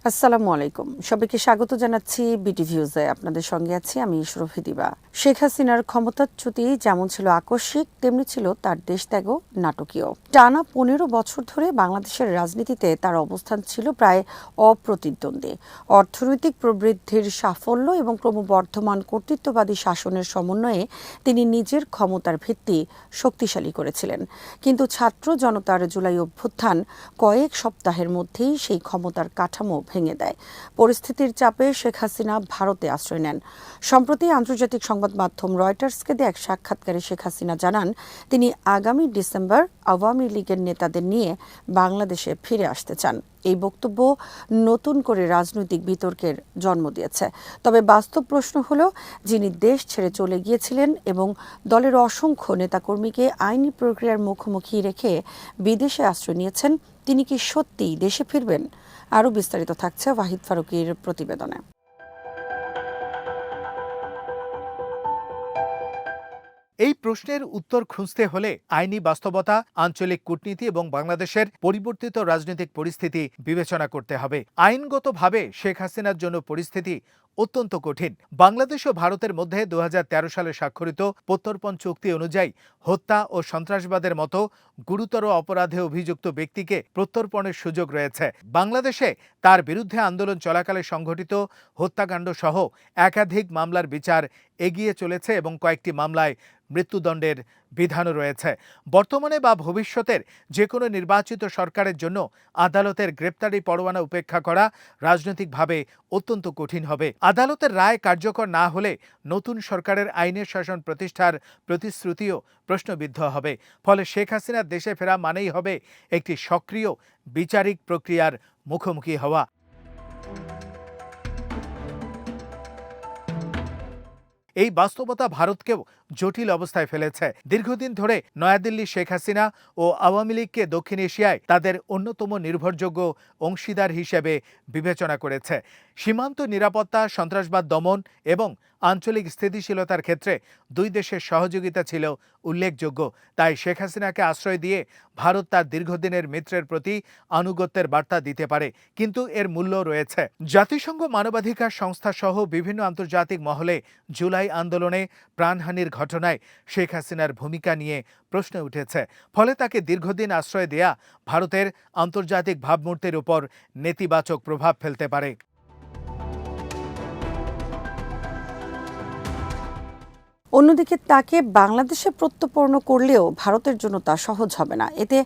আসসালামু আলাইকুম। সবাইকে স্বাগত জানাচ্ছি বিটিভি নিউজে। আপনাদের সঙ্গে আছি আমি ইশরফি দিবা। শেখ হাসিনার ক্ষমতাচ্যুতি যেমন ছিল আকস্মিক, তেমনি ছিল তার দেশত্যাগও নাটকীয়। টানা ১৫ বছর ধরে বাংলাদেশের রাজনীতিতে তার অবস্থান ছিল প্রায় অপ্রতিদ্বন্দ্বী। অর্থনৈতিক প্রবৃদ্ধির সাফল্য এবং ক্রমবর্ধমান কর্তৃত্ববাদী শাসনের সমন্বয়ে তিনি নিজের ক্ষমতার ভিত্তি শক্তিশালী করেছিলেন। কিন্তু ছাত্র জনতার জুলাই অভ্যুত্থান কয়েক সপ্তাহের মধ্যেই সেই ক্ষমতার কাঠামো ভেঙে দেয়। পরিস্থিতির চাপে শেখ হাসিনা ভারতে আশ্রয় নেন। সম্প্রতি আন্তর্জাতিক সংবাদ মাধ্যম রয়টার্সকে দেয়া এক সাক্ষাৎকারে শেখ হাসিনা জানান, তিনি আগামী ডিসেম্বর আওয়ামী লীগের নেতাদের নিয়ে বাংলাদেশে ফিরে আসতে চান। এই বক্তব্য নতুন করে রাজনৈতিক বিতর্কের জন্ম দিয়েছে। তবে বাস্তব প্রশ্ন হলো, যিনি দেশ ছেড়ে চলে গিয়েছিলেন এবং দলের অসংখ্য নেতাকর্মীকে আইনি প্রক্রিয়ার মুখোমুখি রেখে বিদেশে আশ্রয় নিয়েছেন, তিনি কি সত্যিই দেশে ফিরবেন? আরও বিস্তারিত থাকছে ওয়াহিদ ফারুকীর প্রতিবেদনে। এই প্রশ্নের উত্তর খুঁজতে হলে আইনি বাস্তবতা, আঞ্চলিক কূটনীতি এবং বাংলাদেশের পরিবর্তিত রাজনৈতিক পরিস্থিতি বিবেচনা করতে হবে। আইনগতভাবে শেখ হাসিনার জন্য পরিস্থিতি অত্যন্ত কঠিন। বাংলাদেশ ও ভারতের মধ্যে ২০১৩ সালে স্বাক্ষরিত প্রত্যর্পণ চুক্তি অনুযায়ী হত্যা ও সন্ত্রাসবাদের মতো গুরুতর অপরাধে অভিযুক্ত ব্যক্তিকে প্রত্যর্পণের সুযোগ রয়েছে। বাংলাদেশে তার বিরুদ্ধে আন্দোলন চলাকালে সংঘটিত হত্যাকাণ্ড সহ একাধিক মামলার বিচার এগিয়ে চলেছে এবং কয়েকটি মামলায় মৃত্যুদণ্ডের বিধানও রয়েছে। বর্তমানে বা ভবিষ্যতের যে কোনো নির্বাচিত সরকারের জন্য আদালতের গ্রেপ্তারি পরোয়ানা উপেক্ষা করা রাজনৈতিকভাবে অত্যন্ত কঠিন হবে। আদালতের রায় কার্যকর না হলে নতুন সরকারের আইনের শাসন প্রতিষ্ঠার প্রতিশ্রুতিও প্রশ্নবিদ্ধ হবে। ফলে শেখ হাসিনার দেশে ফেরা মানেই হবে একটি সক্রিয় বিচারিক প্রক্রিয়ার মুখোমুখি হওয়া। এই বাস্তবতা ভারতকেও জটিল অবস্থায় ফেলেছে। দীর্ঘদিন ধরে নয়াদিল্লি শেখ হাসিনা ও আওয়ামী লীগকে দক্ষিণ এশিয়ায় তাদের অন্যতম নির্ভরযোগ্য অংশীদার হিসেবে বিবেচনা করেছে। সীমান্ত নিরাপত্তা, সন্ত্রাসবাদ দমন এবং আঞ্চলিক স্থিতিশীলতার ক্ষেত্রে দুই দেশের সহযোগিতা ছিল উল্লেখযোগ্য। তাই শেখ হাসিনাকে আশ্রয় দিয়ে ভারত তার দীর্ঘদিনের মিত্রের প্রতি আনুগত্যের বার্তা দিতে পারে, কিন্তু এর মূল্য রয়েছে। জাতিসংঘ মানবাধিকার সংস্থা সহ বিভিন্ন আন্তর্জাতিক মহলে জুলাই আন্দোলনে প্রাণহানির ঘটনায় শেখ হাসিনার ভূমিকা নিয়ে প্রশ্ন উঠেছে। ফলে তাকে দীর্ঘদিন আশ্রয় দেয়া ভারতের আন্তর্জাতিক ভাবমূর্তির উপর নেতিবাচক প্রভাব ফেলতে পারে। অন্যদিকে তাকে বাংলাদেশে প্রত্যর্পণ করলেও ভারতের জন্য তা সহজ হবে না। এতে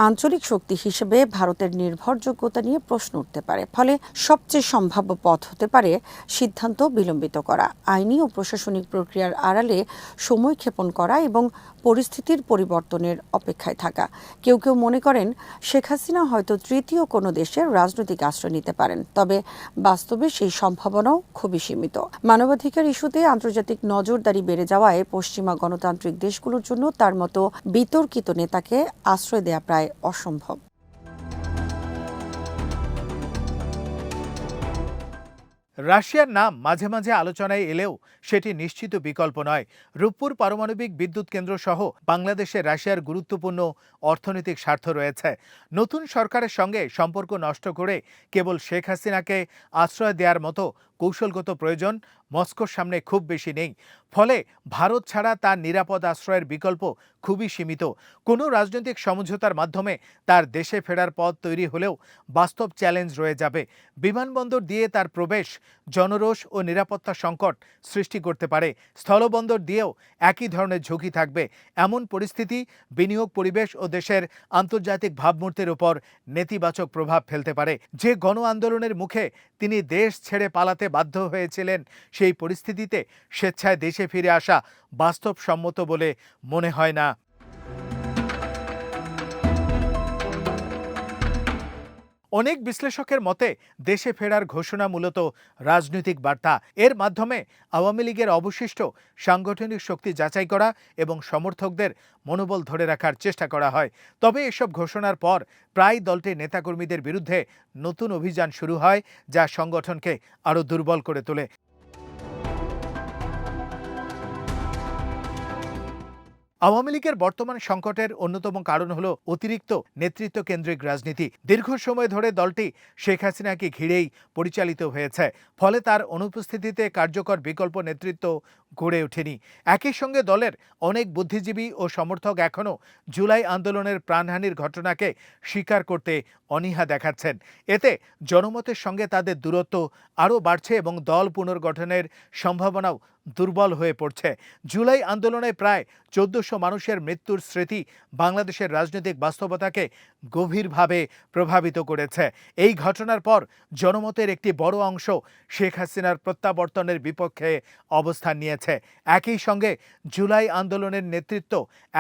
আঞ্চলিক শক্তি হিসেবে ভারতের নির্ভরযোগ্যতা নিয়ে প্রশ্ন উঠতে পারে। ফলে সবচেয়ে সম্ভাব্য পথ হতে পারে সিদ্ধান্ত বিলম্বিত করা, আইনি ও প্রশাসনিক প্রক্রিয়ার আড়ালে সময় ক্ষেপণ করা এবং পরিস্থিতির পরিবর্তনের অপেক্ষায় থাকা। কেউ কেউ মনে করেন শেখ হাসিনা হয়তো তৃতীয় কোনো দেশের রাজনৈতিক আশ্রয় নিতে পারেন, তবে বাস্তবে সেই সম্ভাবনাও খুবই সীমিত। মানবাধিকার ইস্যুতে আন্তর্জাতিক নজরদারি বেড়ে যাওয়ায় পশ্চিমা গণতান্ত্রিক দেশগুলোর জন্য তার মতো বিতর্কিত নেতাকে আশ্রয় দেয়া প্রায় অসম্ভব। রাশিয়ার নাম মাঝে মাঝে আলোচনায় এলেও সেটি নিশ্চিত বিকল্প নয়। রূপপুর পারমাণবিক বিদ্যুৎ কেন্দ্র সহ বাংলাদেশে রাশিয়ার গুরুত্বপূর্ণ অর্থনৈতিক স্বার্থ রয়েছে। নতুন সরকারের সঙ্গে সম্পর্ক নষ্ট করে কেবল শেখ হাসিনাকে আশ্রয় দেওয়ার মতো কৌশলগত প্রয়োজন মস্কোর সামনে খুব বেশি নেই। ফলে ভারত ছাড়া তার নিরাপদ আশ্রয়ের বিকল্প খুবই সীমিত। কোনো রাজনৈতিক সমঝোতার মাধ্যমে তার দেশে ফেরার পথ তৈরি হলেও বাস্তব চ্যালেঞ্জ রয়ে যাবে। বিমানবন্দর দিয়ে তার প্রবেশ জনরোষ ও নিরাপত্তা সংকট সৃষ্টি করতে পারে। স্থলবন্দর দিয়েও একই ধরনের ঝুঁকি থাকবে। এমন পরিস্থিতি বিনিয়োগ, পরিবেশ ও দেশের আন্তর্জাতিক ভাবমূর্তির উপর নেতিবাচক প্রভাব ফেলতে পারে। যে গণ আন্দোলনের মুখে তিনি দেশ ছেড়ে পালাতে বাধ্য হয়েছিলেন, সেই পরিস্থিতিতে স্বেচ্ছায় দেশে ফিরে আসা বাস্তবসম্মত বলে মনে হয় না। অনেক বিশ্লেষকের মতে দেশে ফেরার ঘোষণা মূলত রাজনৈতিক বার্তা। এর মাধ্যমে আওয়ামী লীগের অবশিষ্ট সাংগঠনিক শক্তি যাচাই করা এবং সমর্থকদের মনোবল ধরে রাখার চেষ্টা করা হয়। তবে এসব ঘোষণার পর প্রায় দলটির নেতাকর্মীদের বিরুদ্ধে নতুন অভিযান শুরু হয়, যা সংগঠনকে আরও দুর্বল করে তোলে। আওয়ামী লীগের বর্তমান সংকটের অন্যতম কারণ হল অতিরিক্ত নেতৃত্ব কেন্দ্রিক রাজনীতি। দীর্ঘ সময় ধরে দলটি শেখ হাসিনাকে ঘিরেই পরিচালিত হয়েছে, ফলে তার অনুপস্থিতিতে কার্যকর বিকল্প নেতৃত্ব গড়ে ওঠেনি। একই সঙ্গে দলের অনেক বুদ্ধিজীবী ও সমর্থক এখনও জুলাই আন্দোলনের প্রাণহানির ঘটনাকে স্বীকার করতে অনীহা দেখাচ্ছেন। এতে জনমতের সঙ্গে তাদের দূরত্ব আরও বাড়ছে এবং দল পুনর্গঠনের সম্ভাবনাও দুর্বল হয়ে পড়ছে। জুলাই আন্দোলনে প্রায় ১৪০০ মানুষের মৃত্যুর স্মৃতি বাংলাদেশের রাজনৈতিক বাস্তবতাকে গভীরভাবে প্রভাবিত করেছে। এই ঘটনার পর জনমতের একটি বড় অংশ শেখ হাসিনার প্রত্যাবর্তনের বিপক্ষে অবস্থান নিয়েছে। একই সঙ্গে জুলাই আন্দোলনের নেতৃত্ব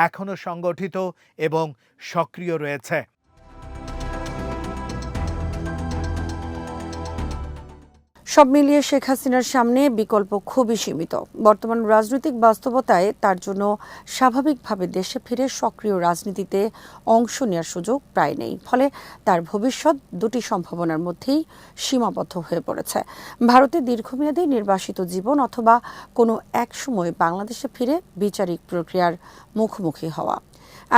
এখনও সংগঠিত এবং সক্রিয় রয়েছে। সব মিলিয়ে শেখ হাসিনার সামনে বিকল্প খুবই সীমিত। বর্তমান রাজনৈতিক বাস্তবতায় তার জন্য স্বাভাবিকভাবে দেশে ফিরে সক্রিয় রাজনীতিতে অংশ নেওয়ার সুযোগ প্রায় নেই। ফলে তার ভবিষ্যৎ দুটি সম্ভাবনার মধ্যেই সীমাবদ্ধ হয়ে পড়েছে: ভারতে দীর্ঘমেয়াদী নির্বাসিত জীবন অথবা কোনো এক সময় বাংলাদেশে ফিরে বিচারিক প্রক্রিয়ার মুখোমুখি হওয়া।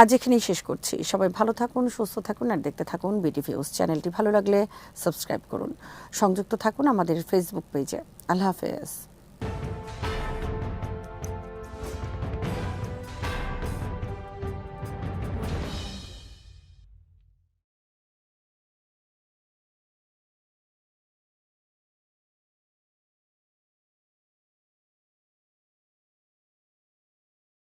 আজ এখানেই শেষ করছি। সবাই ভালো থাকুন, সুস্থ থাকুন আর দেখতে থাকুন বিডিভিউজ। চ্যানেলটি ভালো লাগলে সাবস্ক্রাইব করুন। সংযুক্ত থাকুন আমাদের ফেসবুক পেজে। আল্লাহ হাফেজ।